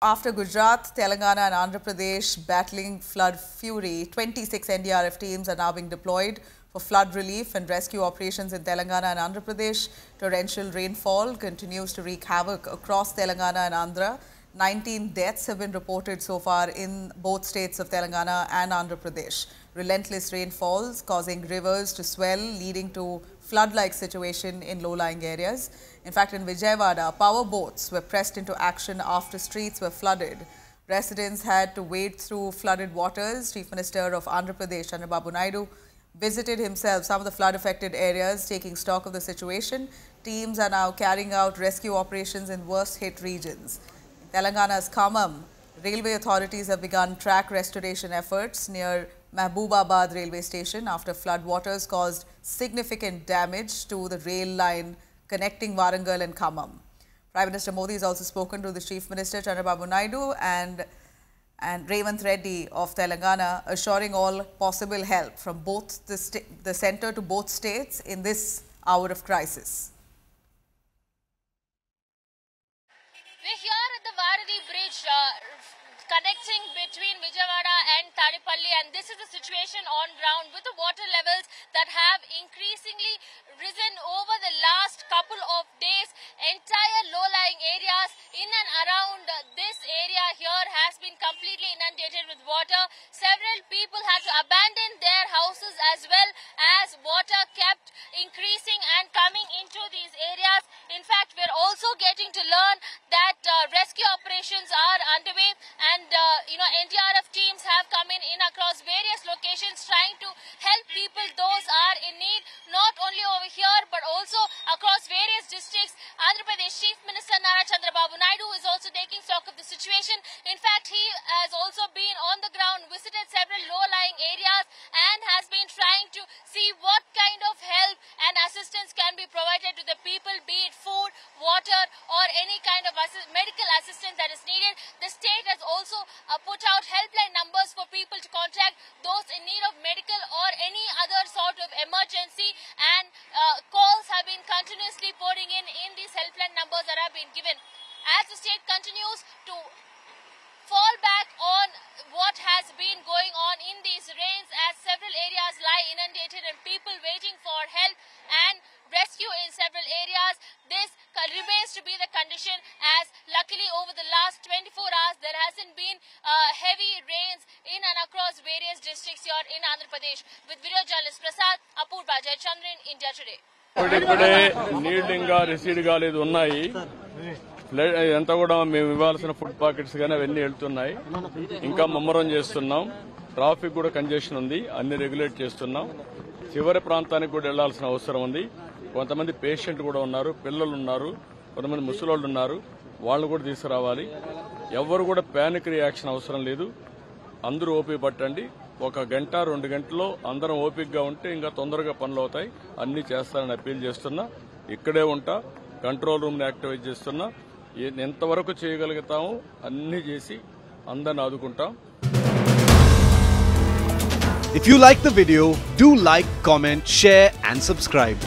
After Gujarat, Telangana and Andhra Pradesh battling flood fury, 26 NDRF teams are now being deployed for flood relief and rescue operations in Telangana and Andhra Pradesh. Torrential rainfall continues to wreak havoc across Telangana and Andhra. 19 deaths have been reported so far in both states of Telangana and Andhra Pradesh. Relentless rainfalls causing rivers to swell, leading to flood-like situation in low-lying areas. In fact, in Vijayawada, power boats were pressed into action after streets were flooded. Residents had to wade through flooded waters. Chief Minister of Andhra Pradesh, Chandrababu Naidu, visited himself some of the flood-affected areas, taking stock of the situation. Teams are now carrying out rescue operations in worst-hit regions. In Telangana's Khammam, railway authorities have begun track restoration efforts near Mahbubabad railway station after floodwaters caused significant damage to the rail line connecting Warangal and Khammam. Prime Minister Modi has also spoken to the Chief Minister Chandrababu Naidu and Revanth Reddy of Telangana, assuring all possible help from both the centre to both states in this hour of crisis. We're here at the Varadi Bridge connecting between Vijayawada and Tadepalli, and this is the situation on ground with the water levels that have increasingly risen over the last couple of days. Entire low-lying areas in and around this area here has been completely inundated with water. Several people had to abandon their houses as well as water kept increasing and coming into these areas. In fact, we're also getting to learn that rescue operations are underway, and NDRF teams have come in across various locations trying to help people those are in need, not only over here but also across various districts. Andhra Pradesh Chief Minister Nara Chandrababu Naidu is also taking stock of the situation. In fact, he has also been on the ground, visited several low-lying areas and has been trying to see what kind of help and assistance can be provided to the people, be it food, water or any kind of medical assistance that is needed. The state has also put out helpline numbers for people to contact those in need of medical or any other sort of emergency, and calls have been continuously pouring in these helpline numbers that have been given. As the state continues to fall back on what has been going on in these rains, as several areas lie inundated and people waiting for help and rescue in several areas. This remains to be the condition, as luckily over the last 24 hours there hasn't been heavy rains in and across various districts here in Andhra Pradesh. With video journalist Prasad, Apurva Jayachandran, India Today. నీళ్లు ఇంకా రిసీడ్ కాలేదు ఉన్నాయి. ఎంత కూడా మేము ఇవ్వాల్సిన food pockets కానీ అవన్నీ వెళ్తున్నాయి. ఇంకా ముమ్మరం చేస్తున్నాం. ట్రాఫిక్ కూడా కంజెషన్ ఉంది, అన్ని రెగ్యులేట్ చేస్తున్నాం. చివరి ప్రాంతానికి కూడా వెళ్లాల్సిన అవసరం ఉంది. కొంతమంది పేషెంట్ కూడా ఉన్నారు, పిల్లలు ఉన్నారు, కొంతమంది ముసలోళ్ళు ఉన్నారు, వాళ్ళు కూడా తీసుకురావాలి. ఎవరు కూడా పానిక్ రియాక్షన్ అవసరం లేదు. అందరూ ఓపిక పట్టండి. 1 గంట 2 గంటల్లో అందరం ఓపికగా ఉంటే ఇంకా తొందరగా పనులు అవుతాయి. అన్ని చేస్తారని అప్పీల్ చేస్తున్నా. ఇక్కడే ఉంటా, కంట్రోల్ రూమ్ ని యాక్టివేట్ చేస్తున్నా. ఎంతవరకు చేయగలుగుతామో అన్ని చేసి అందరిని ఆదుకుంటాం. If you like the video, do like, comment, share and subscribe.